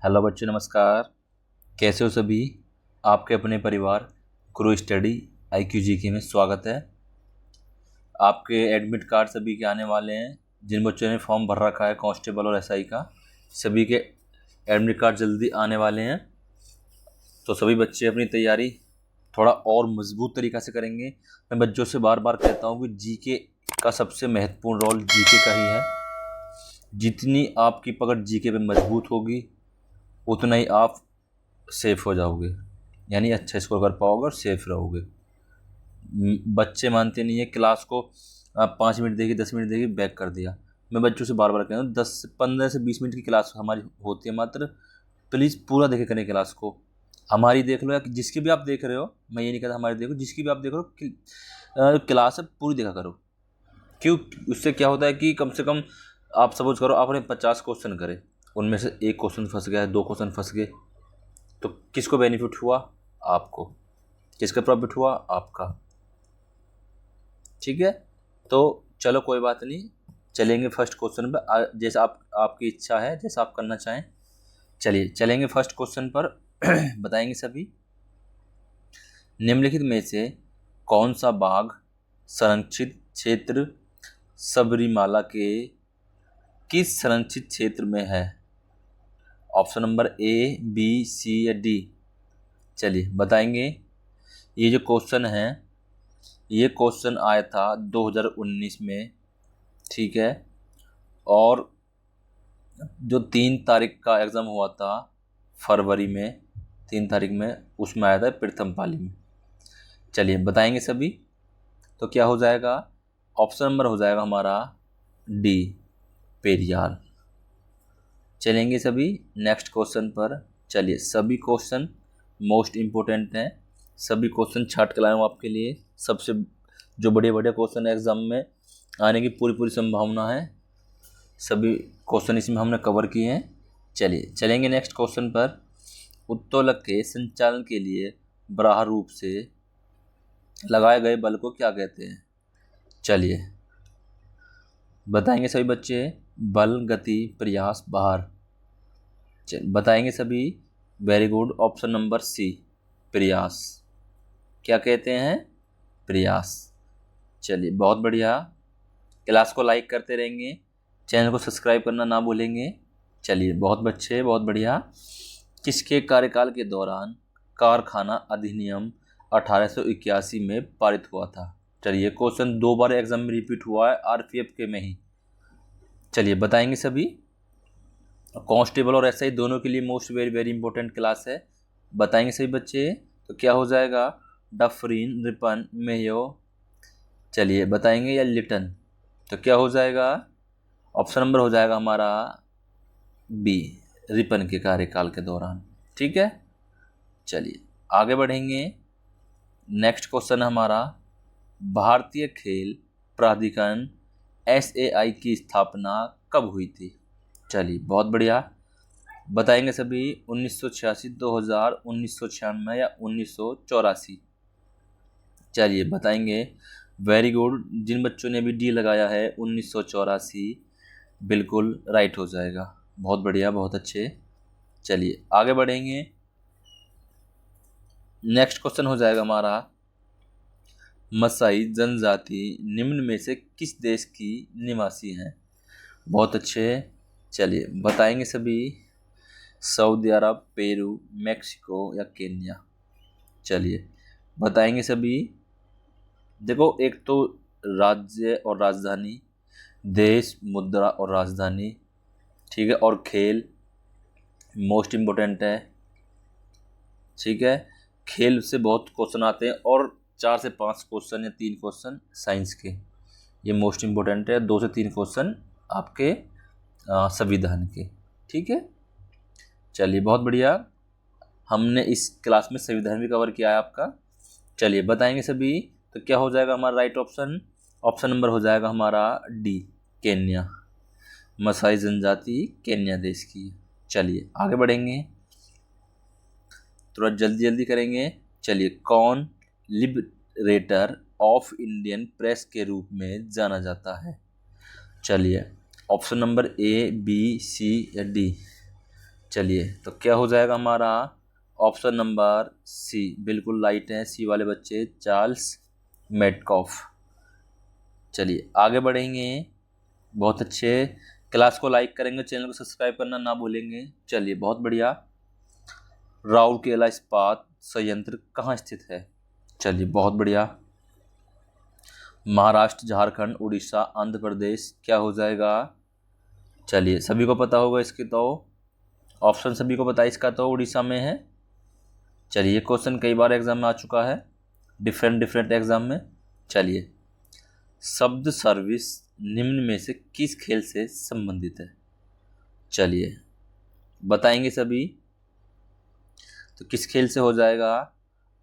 Hello बच्चों, नमस्कार। कैसे हो सभी? आपके अपने परिवार गुरु स्टडी IQGK में स्वागत है। आपके एडमिट कार्ड सभी के आने वाले हैं। जिन बच्चों ने फॉर्म भर रखा है कांस्टेबल और SI का, सभी के एडमिट कार्ड जल्दी आने वाले हैं। तो सभी बच्चे अपनी तैयारी थोड़ा और मजबूत तरीक़ा से करेंगे। मैं बच्चों से बार बार कहता हूँ कि GK का सबसे महत्वपूर्ण रोल GK का ही है। जितनी आपकी पकड़ GK पे मजबूत होगी उतना ही आप सेफ हो जाओगे, यानी अच्छा स्कोर कर पाओगे और सेफ रहोगे। बच्चे मानते नहीं है, क्लास को 5 मिनट देगी 10 मिनट देगी बैक कर दिया। मैं बच्चों से बार बार कह रहा हूँ 15 से 20 मिनट की क्लास हमारी होती है मात्र। प्लीज़ पूरा देखे करें क्लास को। हमारी देख लो या जिसकी भी आप देख रहे हो, मैं ये नहीं कहता हमारी देखो, जिसकी भी आप देख रहे हो क्लास है पूरी देखा करो। क्यों? उससे क्या होता है कि कम से कम आप सपोज करो आपने 50 क्वेश्चन करे, उनमें से एक क्वेश्चन फंस गया है, 2 क्वेश्चन फंस गए, तो किसको बेनिफिट हुआ? आपको। किसका प्रॉफिट हुआ? आपका। ठीक है, तो चलो कोई बात नहीं, चलेंगे फर्स्ट क्वेश्चन पर। जैसा आपकी इच्छा है, जैसा आप करना चाहें चलिए चलेंगे फर्स्ट क्वेश्चन पर। बताएंगे सभी, निम्नलिखित में से कौन सा बाघ संरक्षित क्षेत्र सबरीमाला के किस संरक्षित क्षेत्र में है? Option number A, B, C या D? चलिए बताएंगे। ये जो क्वेश्चन है, ये क्वेश्चन आया था 2019 में, ठीक है। और जो 3 तारीख का एग्ज़ाम हुआ था फरवरी में, 3 तारीख में, उसमें आया था प्रथम पाली में। चलिए बताएंगे सभी। तो क्या हो जाएगा? ऑप्शन नंबर हो जाएगा हमारा D, पेरियार। चलेंगे सभी नेक्स्ट क्वेश्चन पर। चलिए, सभी क्वेश्चन मोस्ट इम्पोर्टेंट हैं, सभी क्वेश्चन छाट के लाया हूँ आपके लिए। सबसे जो बड़े बड़े क्वेश्चन एग्जाम में आने की पूरी पूरी संभावना है, सभी क्वेश्चन इसमें हमने कवर किए हैं। चलिए चलेंगे नेक्स्ट क्वेश्चन पर। उत्तोलक के संचालन के लिए बाह्य रूप से लगाए गए बल को क्या कहते हैं? चलिए बताएंगे सभी बच्चे। बल, गति, प्रयास, भार। बताएंगे सभी। Very good, option number C, प्रयास। क्या कहते हैं? प्रयास। चलिए बहुत बढ़िया। क्लास को लाइक करते रहेंगे, चैनल को सब्सक्राइब करना ना भूलेंगे। चलिए बहुत बच्चे, बहुत बढ़िया। किसके कार्यकाल के दौरान कारखाना अधिनियम 1881 में पारित हुआ था? चलिए क्वेश्चन 2 बार एग्जाम में रिपीट हुआ है, RPF के में ही। चलिए बताएंगे सभी। कांस्टेबल और SI दोनों के लिए most very very important class है। बताएंगे सभी बच्चे। तो क्या हो जाएगा? Dufferin, Ripon, Mayo. चलिए बताएंगे, या लिटन? तो क्या हो जाएगा? ऑप्शन नंबर हो जाएगा हमारा B, रिपन के कार्यकाल के दौरान। ठीक है, चलिए आगे बढ़ेंगे। नेक्स्ट क्वेश्चन हमारा, भारतीय खेल प्राधिकरण SAI की स्थापना कब हुई थी? चलिए बहुत बढ़िया। बताएंगे सभी। 1986, 2000, 1996 या 1984? चलिए बताएंगे। वेरी गुड, जिन बच्चों ने भी D लगाया है 1984 बिल्कुल राइट हो जाएगा। बहुत बढ़िया, बहुत अच्छे। चलिए आगे बढ़ेंगे। नेक्स्ट क्वेश्चन हो जाएगा हमारा, मसाई जनजाति निम्न में से किस देश की निवासी हैं? बहुत अच्छे। चलिए बताएंगे सभी। सऊदी अरब, पेरू, मैक्सिको या केन्या? चलिए बताएंगे सभी। देखो, एक तो राज्य और राजधानी, देश, मुद्रा और राजधानी, ठीक है, और खेल मोस्ट इम्पोर्टेंट है। ठीक है, खेल से बहुत क्वेश्चन आते हैं, और 4 से 5 क्वेश्चन या 3 क्वेश्चन साइंस के, ये मोस्ट इम्पोर्टेंट है। 2 से 3 क्वेश्चन आपके संविधान के। ठीक है, चलिए बहुत बढ़िया। हमने इस क्लास में संविधान भी कवर किया है आपका। चलिए बताएंगे सभी। तो क्या हो जाएगा हमारा राइट ऑप्शन? ऑप्शन नंबर हो जाएगा हमारा D, केन्या। मसाई जनजाति केन्या देश की। चलिए आगे बढ़ेंगे, थोड़ा जल्दी जल्दी करेंगे। चलिए, कौन लिबरेटर ऑफ इंडियन प्रेस के रूप में जाना जाता है? चलिए option number A, B, C या D? चलिए, तो क्या हो जाएगा हमारा ऑप्शन नंबर सी, बिल्कुल राइट है। सी वाले बच्चे चार्ल्स मेटकॉफ। चलिए आगे बढ़ेंगे। बहुत अच्छे। क्लास को लाइक करेंगे, चैनल को सब्सक्राइब करना ना भूलेंगे। चलिए बहुत बढ़िया। राउरकेला इस्पात संयंत्र कहाँ स्थित है? चलिए बहुत बढ़िया। महाराष्ट्र, झारखंड, उड़ीसा, आंध्र प्रदेश, क्या हो जाएगा? चलिए सभी को पता होगा इसके, तो ऑप्शन सभी को पता है इसका, तो उड़ीसा में है। चलिए क्वेश्चन कई बार एग्जाम में आ चुका है, डिफरेंट एग्जाम में। चलिए, शब्द सर्विस निम्न में से किस खेल से संबंधित है? चलिए बताएंगे सभी। तो किस खेल से हो जाएगा?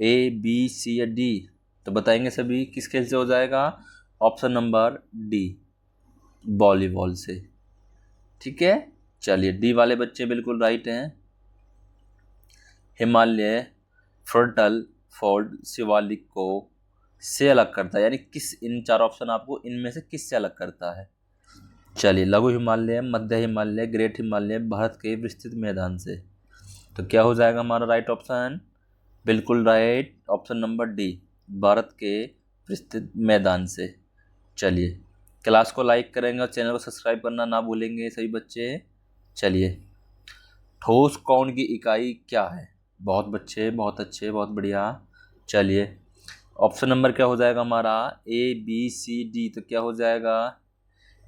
ए, बी, सी या डी? तो बताएंगे सभी किस खेल से हो जाएगा। ऑप्शन नंबर डी, वॉलीबॉल से। ठीक है, चलिए डी वाले बच्चे बिल्कुल राइट हैं। हिमालय फ्रंटल फोल्ड शिवालिक को से अलग करता है, यानी किस, इन चार ऑप्शन आपको इनमें से किस से अलग करता है? चलिए, लघु हिमालय, मध्य हिमालय, ग्रेट हिमालय, भारत के विस्तृत मैदान से। तो क्या हो जाएगा हमारा राइट ऑप्शन? बिल्कुल right, option number D, Bharat के विस्तृत मैदान से। चलिए क्लास को लाइक करेंगे और चैनल को सब्सक्राइब करना ना भूलेंगे सभी बच्चे। चलिए, ठोस कोण की इकाई क्या है? बहुत बच्चे, बहुत अच्छे, बहुत बढ़िया। चलिए ऑप्शन नंबर क्या हो जाएगा हमारा? ए, बी, सी, डी? तो क्या हो जाएगा?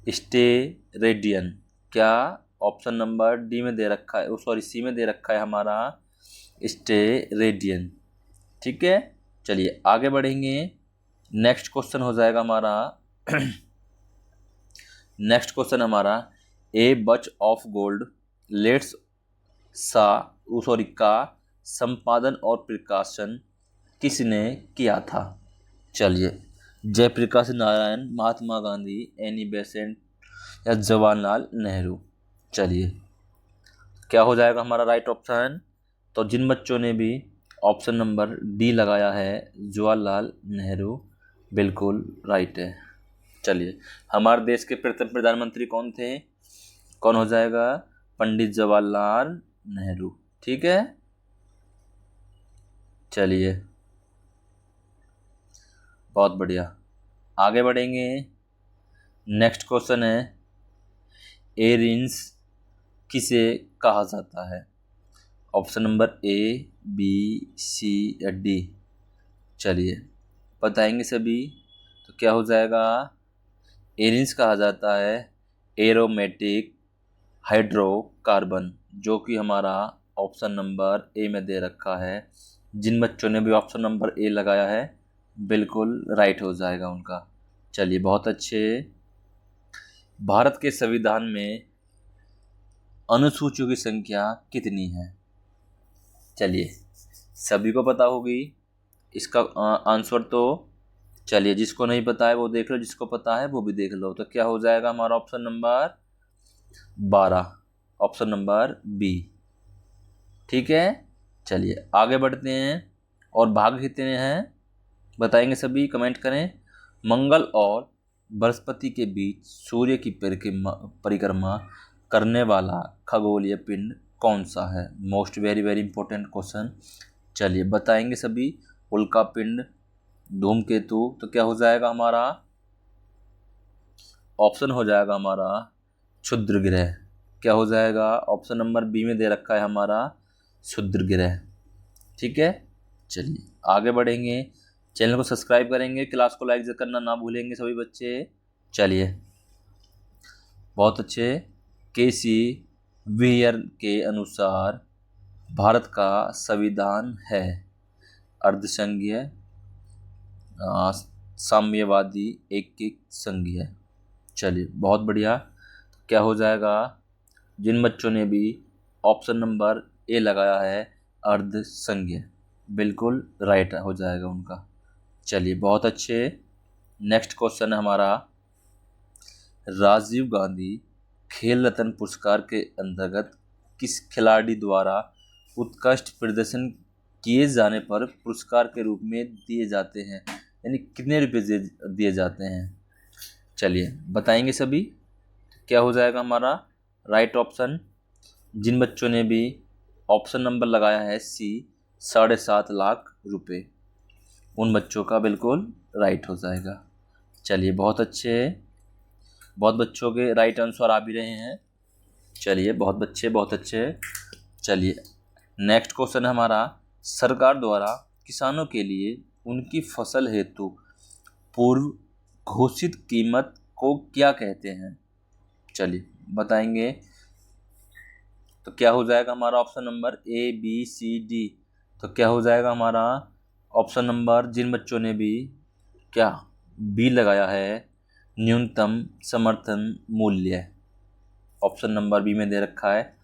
स्टेरेडियन। क्या ऑप्शन नंबर डी में दे रखा है, सॉरी सी में दे रखा है हमारा स्टेरेडियन। ठीक है, चलिए आगे बढ़ेंगे। नेक्स्ट क्वेश्चन हो जाएगा हमारा नेक्स्ट क्वेश्चन हमारा, ए बच ऑफ गोल्ड लेट्स का संपादन और प्रकाशन किसने किया था? चलिए, जयप्रकाश नारायण, महात्मा गांधी, एनी बेसेंट या जवाहरलाल नेहरू? चलिए क्या हो जाएगा हमारा राइट ऑप्शन? तो जिन बच्चों ने भी ऑप्शन नंबर डी लगाया है, जवाहरलाल नेहरू, बिल्कुल राइट है। चलिए, हमारे देश के प्रथम प्रधानमंत्री कौन थे? कौन हो जाएगा? पंडित जवाहरलाल नेहरू। ठीक है, चलिए बहुत बढ़िया, आगे बढ़ेंगे। नेक्स्ट क्वेश्चन है, एरिन्स किसे कहा जाता है? ऑप्शन नंबर ए, बी, सी या डी? चलिए बताएंगे सभी। तो क्या हो जाएगा? एरिन्स कहा जाता है एरोमेटिक हाइड्रोकार्बन, जो कि हमारा ऑप्शन नंबर ए में दे रखा है। जिन बच्चों ने भी ऑप्शन नंबर ए लगाया है, बिल्कुल राइट हो जाएगा उनका। चलिए बहुत अच्छे। भारत के संविधान में अनुसूचियों की संख्या कितनी है? चलिए सभी को पता होगी इसका आंसर, तो चलिए जिसको नहीं पता है वो देख लो, जिसको पता है वो भी देख लो। तो क्या हो जाएगा हमारा option number 12, option number B. ठीक है, चलिए आगे बढ़ते हैं। और भाग कितने हैं बताएंगे सभी, कमेंट करें। मंगल और बृहस्पति के बीच सूर्य की परिक्रमा करने वाला खगोलीय पिंड कौन सा है? Most very very important question. चलिए बताएंगे सभी। उल्का पिंड, धूमकेतु। तो क्या हो जाएगा हमारा ऑप्शन? हो जाएगा हमारा क्षुद्र ग्रह। क्या हो जाएगा? ऑप्शन नंबर बी में दे रखा है हमारा क्षुद्र ग्रह। ठीक है, चलिए आगे बढ़ेंगे। चैनल को सब्सक्राइब करेंगे, क्लास को लाइक करना ना भूलेंगे सभी बच्चे। चलिए बहुत अच्छे। केसी वियर के अनुसार भारत का संविधान है अर्धसंघीय, साम्यवादी, एक संघीय। चलिए बहुत बढ़िया। क्या हो जाएगा? जिन बच्चों ने भी ऑप्शन नंबर ए लगाया है अर्धसंघीय, बिल्कुल राइट हो जाएगा उनका। चलिए बहुत अच्छे। नेक्स्ट क्वेश्चन है हमारा, राजीव गांधी खेल रत्न पुरस्कार के अंतर्गत किस खिलाड़ी द्वारा उत्कृष्ट प्रदर्शन किए जाने पर पुरस्कार के रूप में दिए जाते हैं, यानी कितने रुपए दिए जाते हैं? चलिए बताएंगे सभी। क्या हो जाएगा हमारा राइट ऑप्शन? जिन बच्चों ने भी ऑप्शन नंबर लगाया है सी 7.5 लाख रुपए, उन बच्चों का बिल्कुल राइट हो जाएगा। चलिए बहुत अच्छे, बहुत बच्चों के राइट आंसर आ भी रहे हैं। चलिए बहुत अच्छे। चलिए नेक्स्ट क्वेश्चन हमारा, सरकार द्वारा किसानों के लिए उनकी फसल हेतु पूर्व घोषित कीमत को क्या कहते हैं? चलिए बताएंगे। तो क्या हो जाएगा हमारा option number A B C D? तो क्या हो जाएगा हमारा ऑप्शन नंबर, जिन बच्चों ने भी क्या बी लगाया है, न्यूनतम समर्थन मूल्य, ऑप्शन नंबर बी में दे रखा है,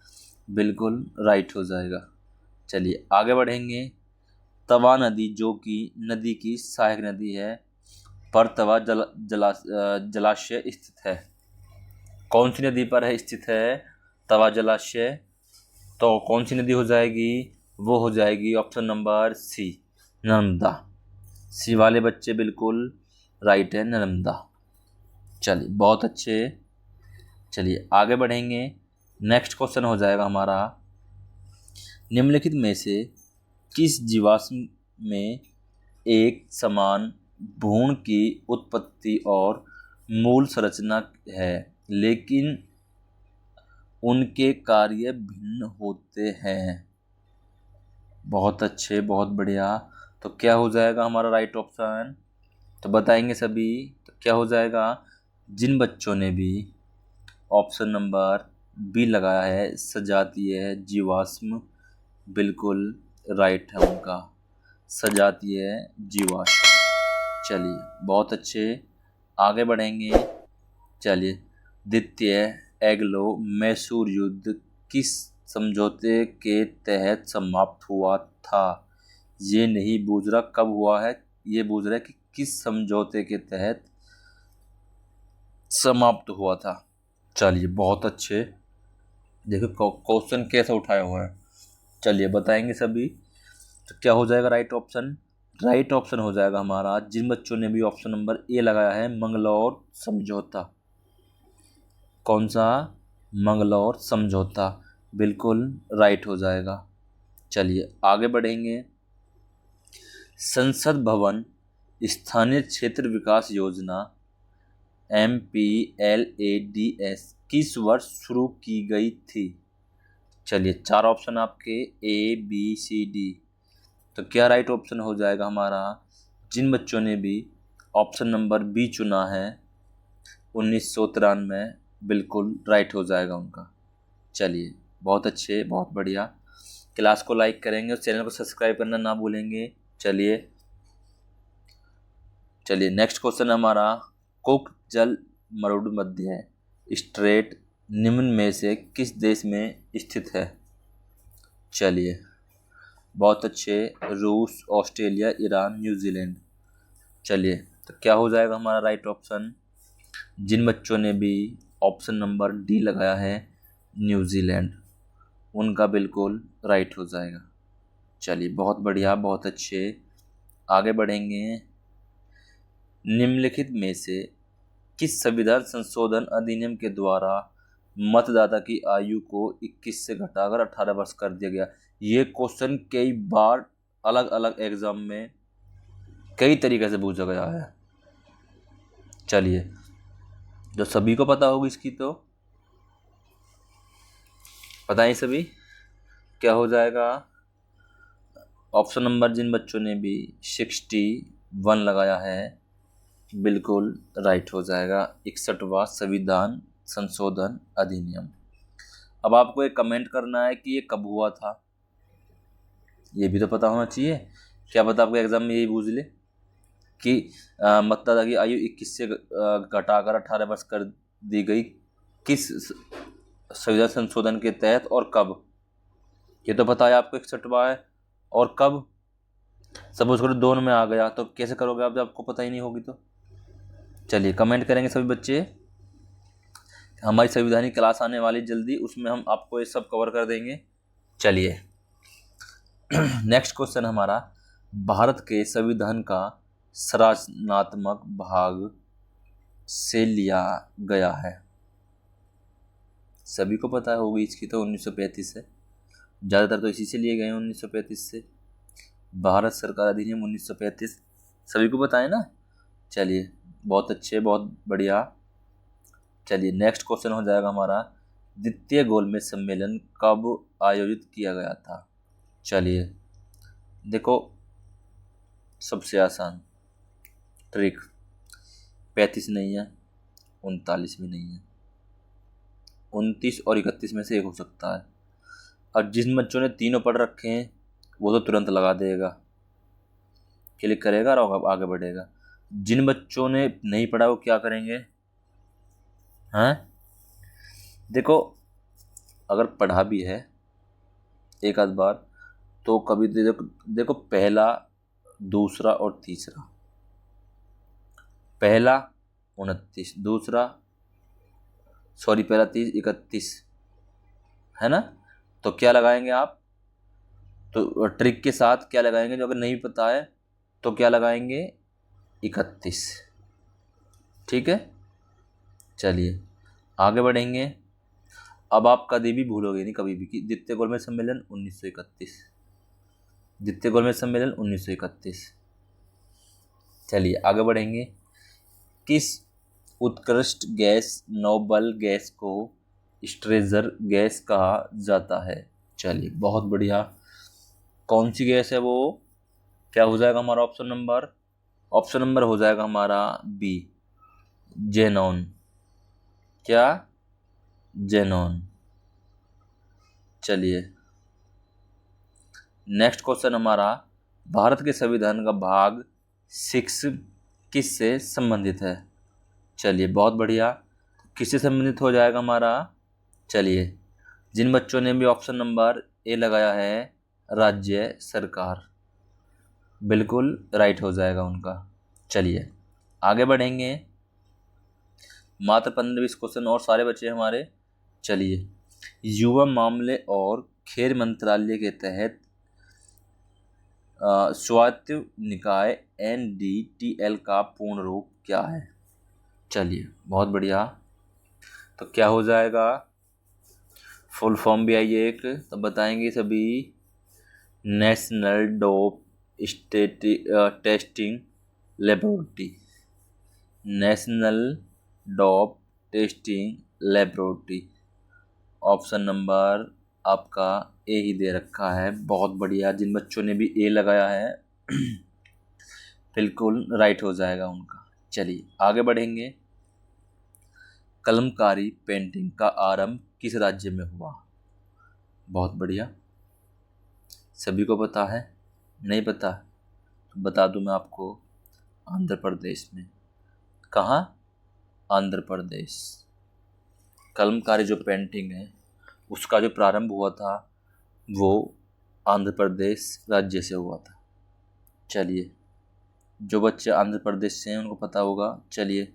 बिल्कुल राइट हो जाएगा। चलिए आगे बढ़ेंगे। तवा नदी जो कि नदी की सहायक नदी है, पर तवा जलाशय स्थित है। कौन सी नदी पर है स्थित है तवा जलाशय? तो कौन सी नदी हो जाएगी? वो हो जाएगी ऑप्शन नंबर सी, नर्मदा। सी वाले बच्चे बिल्कुल राइट है, नर्मदा। चलिए बहुत अच्छे। चलिए आगे बढ़ेंगे। नेक्स्ट क्वेश्चन हो जाएगा हमारा, निम्नलिखित में से किस जीवाश्म में एक समान भ्रूण की उत्पत्ति और मूल संरचना है, लेकिन उनके कार्य भिन्न होते हैं? बहुत अच्छे, बहुत बढ़िया। तो क्या हो जाएगा हमारा राइट ऑप्शन? तो बताएंगे सभी। तो क्या हो जाएगा, जिन बच्चों ने भी ऑप्शन नंबर बी लगाया है, सजातीय जीवाश्म, बिल्कुल राइट है उनका, सजातीय जीवाश्म। चलिए बहुत अच्छे, आगे बढ़ेंगे। चलिए, द्वितीय एंग्लो मैसूर युद्ध किस समझौते के तहत समाप्त हुआ था? ये नहीं पूछ रहा कब हुआ है, ये पूछ रहा है कि किस समझौते के तहत समाप्त हुआ था। चलिए बहुत अच्छे, देखो क्वेश्चन कैसे उठाया हुआ है। चलिए बताएंगे सभी। तो क्या हो जाएगा राइट ऑप्शन? राइट ऑप्शन हो जाएगा हमारा, जिन बच्चों ने भी ऑप्शन नंबर ए लगाया है, मंगलौर समझौता। कौन सा? मंगलौर समझौता, बिल्कुल राइट हो जाएगा। चलिए आगे बढ़ेंगे। संसद भवन स्थानीय क्षेत्र विकास योजना MPLADS किस वर्ष शुरू की गई थी? चलिए 4 ऑप्शन आपके, ए बी सी डी। तो क्या राइट ऑप्शन हो जाएगा हमारा, जिन बच्चों ने भी ऑप्शन नंबर बी चुना है, 1993, बिल्कुल राइट हो जाएगा उनका। चलिए बहुत अच्छे, बहुत बढ़िया। क्लास को लाइक करेंगे और चैनल को सब्सक्राइब करना ना भूलेंगे। चलिए नेक्स्ट क्वेश्चन हमारा, कुक जल मरुमध्य स्ट्रेट निम्न में से किस देश में स्थित है? चलिए बहुत अच्छे, रूस, ऑस्ट्रेलिया, ईरान, न्यूजीलैंड। चलिए तो क्या हो जाएगा हमारा राइट ऑप्शन, जिन बच्चों ने भी ऑप्शन नंबर डी लगाया है, न्यूजीलैंड, उनका बिल्कुल राइट हो जाएगा। चलिए बहुत बढ़िया, बहुत अच्छे, आगे बढ़ेंगे। निम्नलिखित में से किस संविधान संशोधन अधिनियम के द्वारा मतदाता की आयु को 21 से घटाकर 18 वर्ष कर दिया गया? ये क्वेश्चन कई बार अलग अलग एग्जाम में कई तरीके से पूछा गया है। चलिए जो सभी को पता होगी इसकी, तो बताएं सभी। क्या हो जाएगा ऑप्शन नंबर, जिन बच्चों ने भी 61 लगाया है, बिल्कुल राइट हो जाएगा, 61वां संविधान संशोधन अधिनियम। अब आपको एक कमेंट करना है कि ये कब हुआ था, ये भी तो पता होना चाहिए। क्या पता आपके एग्जाम में यही पूछ ले कि मतदाता की आयु 21 से घटाकर 18 वर्ष कर दी गई किस संविधान संशोधन के तहत और कब? ये तो पता है आपको 61वां है, और कब? सपोज करो दोनों में आ गया तो कैसे करोगे आप जब आपको पता ही नहीं होगी तो? चलिए कमेंट करेंगे सभी बच्चे। हमारी संविधानिक क्लास आने वाली जल्दी, उसमें हम आपको ये सब कवर कर देंगे। चलिए नेक्स्ट क्वेश्चन हमारा, भारत के संविधान का संरचनात्मक भाग से लिया गया है। सभी को पता होगी इसकी, तो 1935 है, ज़्यादातर तो इसी से लिए गए हैं 1935 से। भारत सरकार अधिनियम 1935 सभी को पता है ना। चलिए बहुत अच्छे, बहुत बढ़िया। चलिए नेक्स्ट क्वेश्चन हो जाएगा हमारा, द्वितीय गोलमेज सम्मेलन कब आयोजित किया गया था। चलिए देखो, सबसे आसान ट्रिक, 35 नहीं है, 39 भी नहीं है, 29 और 31 में से एक हो सकता है। और जिन बच्चों ने तीनों पढ़ रखे हैं वो तो तुरंत लगा देगा, क्लिक करेगा और आगे बढ़ेगा। जिन बच्चों ने नहीं पढ़ा वो क्या करेंगे? हैं, देखो अगर पढ़ा भी है एक आध बार तो कभी देखो पहला, दूसरा और तीसरा, पहला 29, दूसरा पहला 30, 31 है ना। तो क्या लगाएंगे आप? तो ट्रिक के साथ क्या लगाएंगे, जो अगर नहीं पता है तो क्या लगाएंगे? 31। ठीक है, चलिए आगे बढ़ेंगे। अब आप कभी भी भूलोगे नहीं कभी भी कि द्वितीय गोलमेज सम्मेलन 1931, द्वितीय गोलमेज सम्मेलन 1931। चलिए आगे बढ़ेंगे। किस उत्कृष्ट गैस, नोबल गैस को स्ट्रेजर गैस कहा जाता है? चलिए बहुत बढ़िया, कौन सी गैस है वो? क्या हो जाएगा हमारा ऑप्शन नंबर हो जाएगा हमारा बी, जेनॉन। क्या? जेनॉन। चलिए नेक्स्ट क्वेश्चन हमारा, भारत के संविधान का भाग 6 किससे संबंधित है? चलिए बहुत बढ़िया, किससे संबंधित हो जाएगा हमारा? चलिए जिन बच्चों ने भी ऑप्शन नंबर ए लगाया है, राज्य सरकार, बिल्कुल राइट हो जाएगा उनका। चलिए आगे बढ़ेंगे, मात्र 15-20 क्वेश्चन और सारे बच्चे हमारे। चलिए, युवा मामले और खेल मंत्रालय के तहत स्वायत्त निकाय NDTL का पूर्ण रूप क्या है? चलिए बहुत बढ़िया, तो क्या हो जाएगा? फुल फॉर्म भी आइए एक, तो बताएंगे सभी। National dope testing laboratory, national dope testing laboratory. Option number आपका ए ही दे रखा है, बहुत बढ़िया। जिन बच्चों ने भी ए लगाया है बिल्कुल राइट हो जाएगा उनका। चलिए आगे बढ़ेंगे, कलमकारी पेंटिंग का आरंभ किस राज्य में हुआ? बहुत बढ़िया, सभी को पता है, नहीं पता तो बता दूं मैं आपको, आंध्र प्रदेश में। कहाँ? आंध्र प्रदेश। कलमकारी जो पेंटिंग है उसका जो प्रारंभ हुआ था वो आंध्र प्रदेश राज्य से हुआ था। चलिए जो बच्चे आंध्र प्रदेश से हैं उनको पता होगा। चलिए,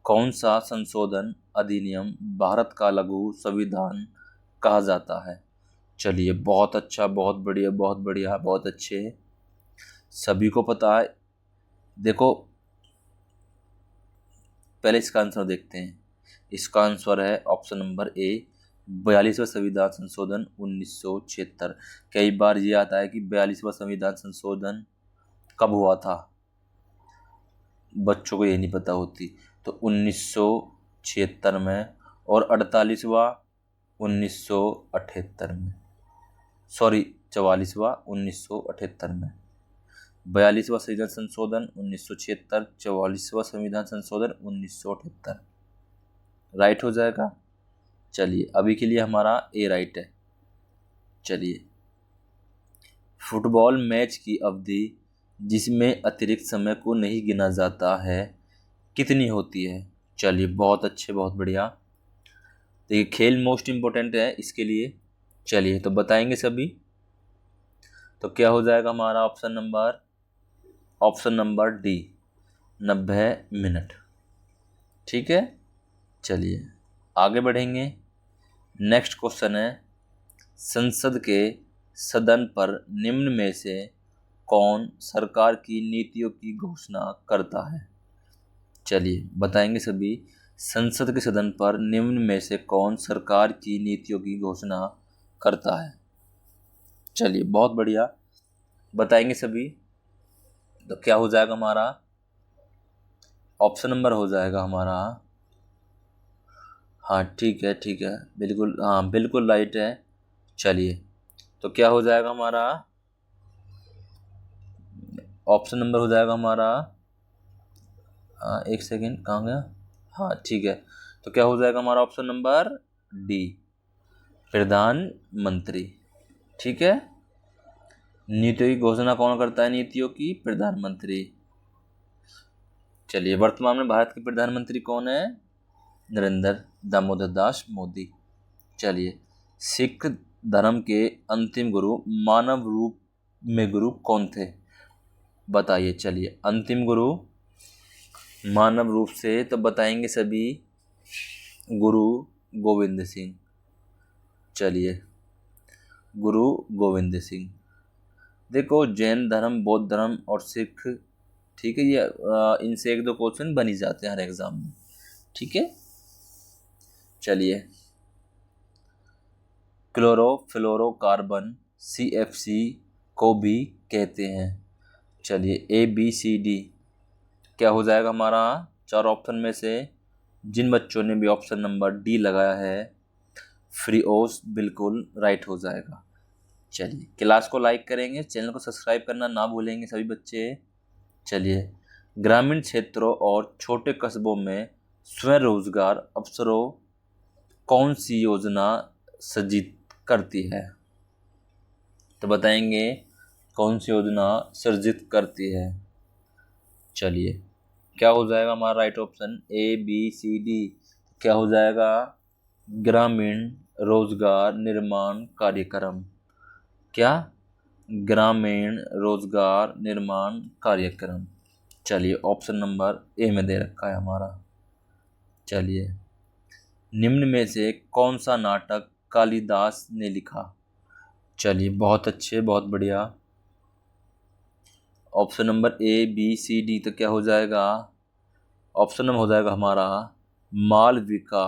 कौन सा संशोधन अधिनियम भारत का लघु संविधान कहा जाता है? चलिए बहुत अच्छा, बहुत बढ़िया, बहुत बढ़िया, बहुत अच्छे, सभी को पता है। देखो पहले इसका आंसर देखते हैं, इसका आंसर है ऑप्शन नंबर ए, 42वां संविधान संशोधन 1976। कई बार ये आता है कि 42वां संविधान संशोधन कब हुआ था, बच्चों को ये नहीं पता होती। तो 1976 में, और 48वां 1978 में, 44वां 1978 में। 42वां संविधान संशोधन 1976, 44वां संविधान संशोधन 1978, राइट हो जाएगा। चलिए अभी के लिए हमारा ए राइट है। चलिए, फुटबॉल मैच की अवधि जिसमें अतिरिक्त समय को नहीं गिना जाता है कितनी होती है? चलिए बहुत अच्छे, बहुत बढ़िया। देखिए खेल मोस्ट इम्पोर्टेंट है इसके लिए। चलिए तो बताएंगे सभी, तो क्या हो जाएगा हमारा ऑप्शन नंबर डी, 90 मिनट। ठीक है, चलिए आगे बढ़ेंगे। नेक्स्ट क्वेश्चन है, संसद के सदन पर निम्न में से कौन सरकार की नीतियों की घोषणा करता है? चलिए बताएंगे सभी। संसद के सदन पर निम्न में से कौन सरकार की नीतियों की घोषणा करता है? चलिए बहुत बढ़िया, बताएंगे सभी। तो क्या हो जाएगा हमारा? ऑप्शन नंबर हो जाएगा हमारा, हाँ ठीक है ठीक है, बिल्कुल, हाँ बिल्कुल राइट है। चलिए तो क्या हो जाएगा हमारा? ऑप्शन नंबर हो जाएगा हमारा, एक सेकेंड, कहाँ गया? हाँ ठीक है, तो क्या हो जाएगा हमारा ऑप्शन नंबर डी, प्रधानमंत्री। ठीक है, नीतियों की घोषणा कौन करता है? नीतियों की प्रधानमंत्री। चलिए, वर्तमान में भारत के प्रधानमंत्री कौन है? नरेंद्र दामोदर दास मोदी। चलिए, सिख धर्म के अंतिम गुरु मानव रूप में गुरु कौन थे? बताइए। चलिए, अंतिम गुरु मानव रूप से तो बताएंगे सभी, गुरु गोविंद सिंह। चलिए, गुरु गोविंद सिंह। देखो, जैन धर्म, बौद्ध धर्म और सिख, ठीक है, ये इनसे एक दो क्वेश्चन बन ही जाते हैं हर एग्जाम में। ठीक है, चलिए, क्लोरोफ्लोरोकार्बन CFC को भी कहते हैं। चलिए, ABCD क्या हो जाएगा हमारा? चार ऑप्शन में से जिन बच्चों ने भी ऑप्शन नंबर डी लगाया है, फ्रीओस बिल्कुल राइट हो जाएगा। चलिए, क्लास को लाइक करेंगे, चैनल को सब्सक्राइब करना ना भूलेंगे सभी बच्चे। चलिए, ग्रामीण क्षेत्रों और छोटे कस्बों में स्वरोजगार अवसरों कौन सी योजना सृजित करती है? तो बताएंगे कौन सी योजना सृजित करती है। चलिए, क्या हो जाएगा हमारा राइट ऑप्शन? ABCD। क्या हो जाएगा? ग्रामीण रोजगार निर्माण कार्यक्रम। क्या? ग्रामीण रोजगार निर्माण कार्यक्रम। चलिए, ऑप्शन नंबर ए में दे रखा है हमारा। चलिए, निम्न में से कौन सा नाटक कालिदास ने लिखा? चलिए, बहुत अच्छे, बहुत बढ़िया। ऑप्शन नंबर ABCD तो क्या हो जाएगा? ऑप्शन नंबर हो जाएगा हमारा Malvika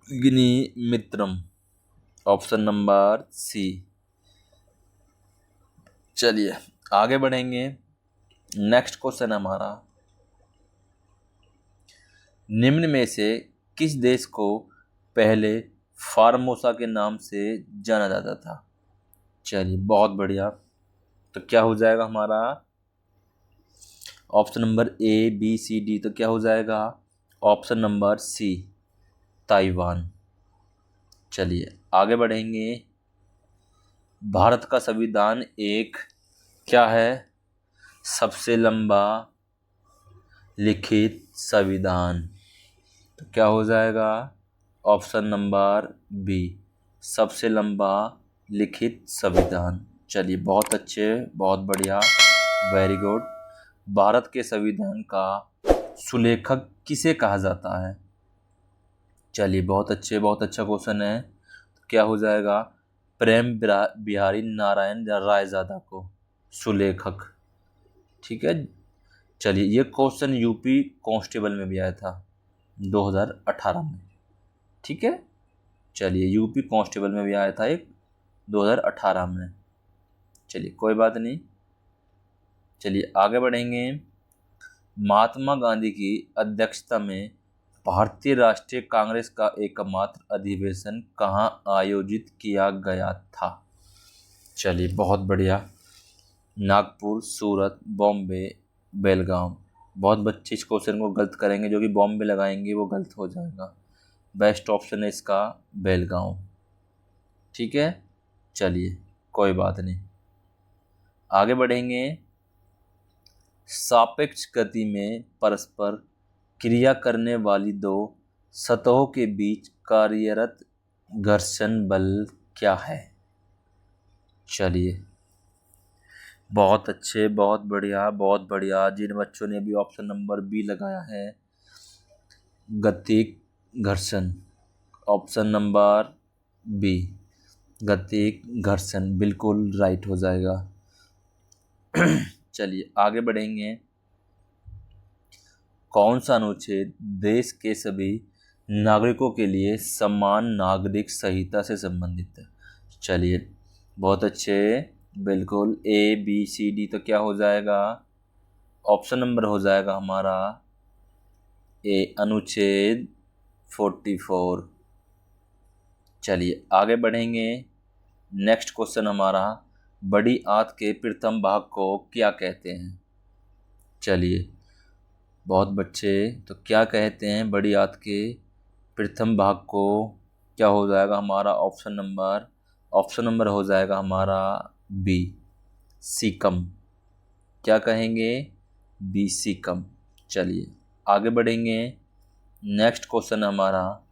Agnimitram, option number C। चलिए, आगे बढ़ेंगे। नेक्स्ट क्वेश्चन हमारा, निम्न में से किस देश को पहले फार्मोसा के नाम से जाना जाता था? चलिए, बहुत बढ़िया, तो क्या हो जाएगा हमारा? ऑप्शन नंबर ABCD तो क्या हो जाएगा? Option number C, Taiwan. चलिए, आगे बढ़ेंगे। भारत का संविधान एक क्या है? सबसे लंबा लिखित संविधान। तो क्या हो जाएगा? ऑप्शन नंबर B, सबसे लंबा लिखित संविधान। चलिए, बहुत अच्छे, बहुत बढ़िया, वेरी गुड। भारत के संविधान का सुलेखक किसे कहा जाता है? चलिए, बहुत अच्छे, बहुत अच्छा क्वेश्चन है। तो क्या हो जाएगा? प्रेम बिहारी नारायण रायजादा को सुलेखक। ठीक है, चलिए, ये क्वेश्चन यूपी कांस्टेबल में भी आया था 2018 में। ठीक है, चलिए, यूपी कांस्टेबल में भी आया था एक 2018 में। चलिए, कोई बात नहीं। चलिए, आगे बढ़ेंगे। महात्मा गांधी की अध्यक्षता में भारतीय राष्ट्रीय कांग्रेस का एकमात्र अधिवेशन कहाँ आयोजित किया गया था? चलिए, बहुत बढ़िया, नागपुर, सूरत, बॉम्बे, बेलगाम। बहुत बच्चे इस क्वेश्चन को गलत करेंगे, जो कि बॉम्बे लगाएंगे वो गलत हो जाएगा। बेस्ट ऑप्शन है इसका बेलगांव। ठीक है, चलिए, कोई बात नहीं, आगे बढ़ेंगे। सापेक्ष गति में परस्पर क्रिया करने वाली दो सतहों के बीच कार्यरत घर्षण बल क्या है? चलिए, बहुत अच्छे, बहुत बढ़िया, बहुत बढ़िया। जिन बच्चों ने भी ऑप्शन नंबर B लगाया है, गतिक घर्षण, ऑप्शन नंबर B, गतिक घर्षण, बिल्कुल राइट हो जाएगा। चलिए, आगे बढ़ेंगे। कौन सा अनुच्छेद देश के सभी नागरिकों के लिए समान नागरिक संहिता से संबंधित है? चलिए बहुत अच्छे, बिल्कुल ABCD तो क्या हो जाएगा? ऑप्शन नंबर हो जाएगा हमारा ए, अनुच्छेद 44। चलिए आगे बढ़ेंगे। नेक्स्ट क्वेश्चन हमारा, बड़ी आंत के प्रथम भाग को क्या कहते हैं? चलिए बहुत बच्चे, तो क्या कहते हैं बड़ी आंत के प्रथम भाग को? क्या हो जाएगा हमारा ऑप्शन नंबर हो जाएगा हमारा बी, सीकम। क्या कहेंगे? बी, सीकम। चलिए आगे बढ़ेंगे। नेक्स्ट क्वेश्चन हमारा,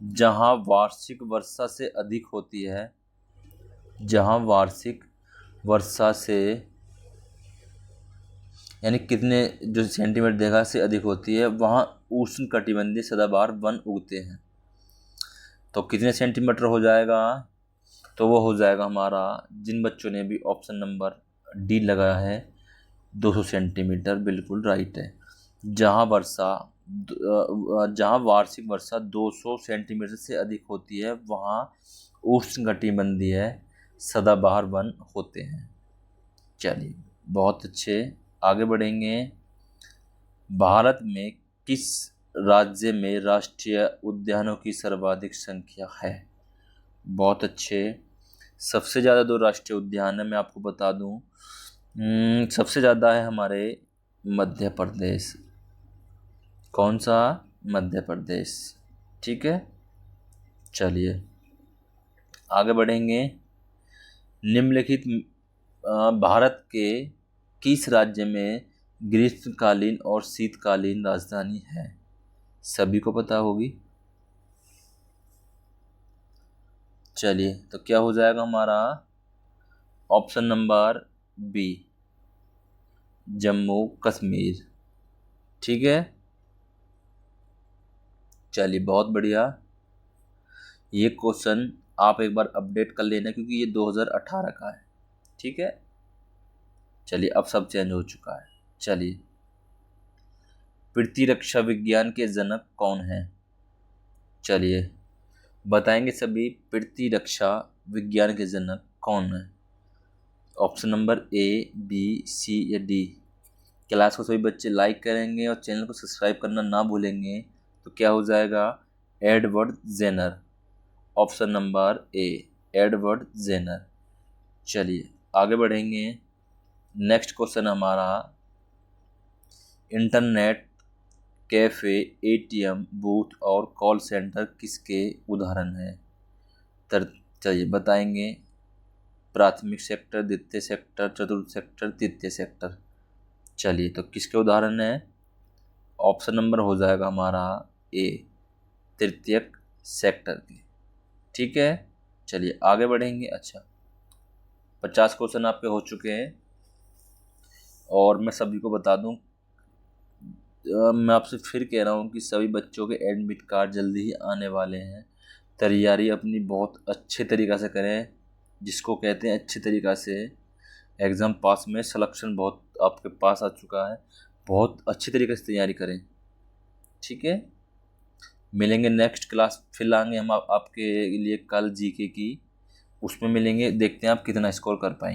जहां वार्षिक वर्षा से अधिक होती है, जहां वार्षिक वर्षा से यानी कितने जो सेंटीमीटर देखा से अधिक होती है, वहाँ उष्ण कटिबंधीय सदाबहार वन उगते हैं। तो कितने सेंटीमीटर हो जाएगा? तो वो हो जाएगा हमारा, जिन बच्चों ने भी ऑप्शन नंबर डी लगाया है, 200 सेंटीमीटर बिल्कुल राइट है। जहाँ वार्षिक वर्षा 200 सेंटीमीटर से अधिक होती है, वहाँ उष्ण कटिबंधीय सदाबहार वन होते हैं। चलिए बहुत अच्छे, आगे बढ़ेंगे। भारत में किस राज्य में राष्ट्रीय उद्यानों की सर्वाधिक संख्या है? बहुत अच्छे, सबसे ज़्यादा 2 राष्ट्रीय उद्यान है, मैं आपको बता दूं। सबसे ज़्यादा है हमारे मध्य प्रदेश। कौन सा? मध्य प्रदेश। ठीक है, चलिए आगे बढ़ेंगे। निम्नलिखित भारत के किस राज्य में ग्रीष्मकालीन और शीतकालीन राजधानी है? सभी को पता होगी। चलिए तो क्या हो जाएगा हमारा? Option number B, Jammu Kashmir. ठीक है, चलिए बहुत बढ़िया। ये क्वेश्चन आप एक बार अपडेट कर लेना, क्योंकि ये 2018 का है। ठीक है, चलिए अब सब चेंज हो चुका है। चलिए, प्रतिरक्षा विज्ञान के जनक कौन हैं? चलिए बताएंगे सभी, प्रतिरक्षा विज्ञान के जनक कौन है? Option number A, B, C या D। क्लास को सभी बच्चे लाइक करेंगे और चैनल को सब्सक्राइब करना ना भूलेंगे। तो क्या हो जाएगा? Edward Jenner. Option number A, Edward Jenner. चलिए आगे बढ़ेंगे। नेक्स्ट क्वेश्चन हमारा, इंटरनेट कैफे, ATM बूथ और कॉल सेंटर किसके उदाहरण हैं? चलिए बताएंगे। प्राथमिक सेक्टर, द्वितीय सेक्टर, चतुर्थ सेक्टर, तृतीय सेक्टर। चलिए तो किसके उदाहरण है? ऑप्शन नंबर हो जाएगा हमारा A, तृतीयक सेक्टर के। ठीक है, चलिए आगे बढ़ेंगे। अच्छा, 50 क्वेश्चन आपके हो चुके हैं। और मैं सभी को बता दूं, मैं आपसे फिर कह रहा हूं कि सभी बच्चों के एडमिट कार्ड जल्दी ही आने वाले हैं। तैयारी अपनी बहुत अच्छे तरीक़ा से करें, जिसको कहते हैं अच्छे तरीक़ा से एग्ज़ाम पास में सिलेक्शन बहुत आपके पास आ चुका है। बहुत अच्छी तरीके से तैयारी करें। ठीक है, मिलेंगे नेक्स्ट क्लास, फिर लाएंगे हम आपके लिए कल GK की, उसमें मिलेंगे, देखते हैं आप कितना स्कोर कर पाएंगे।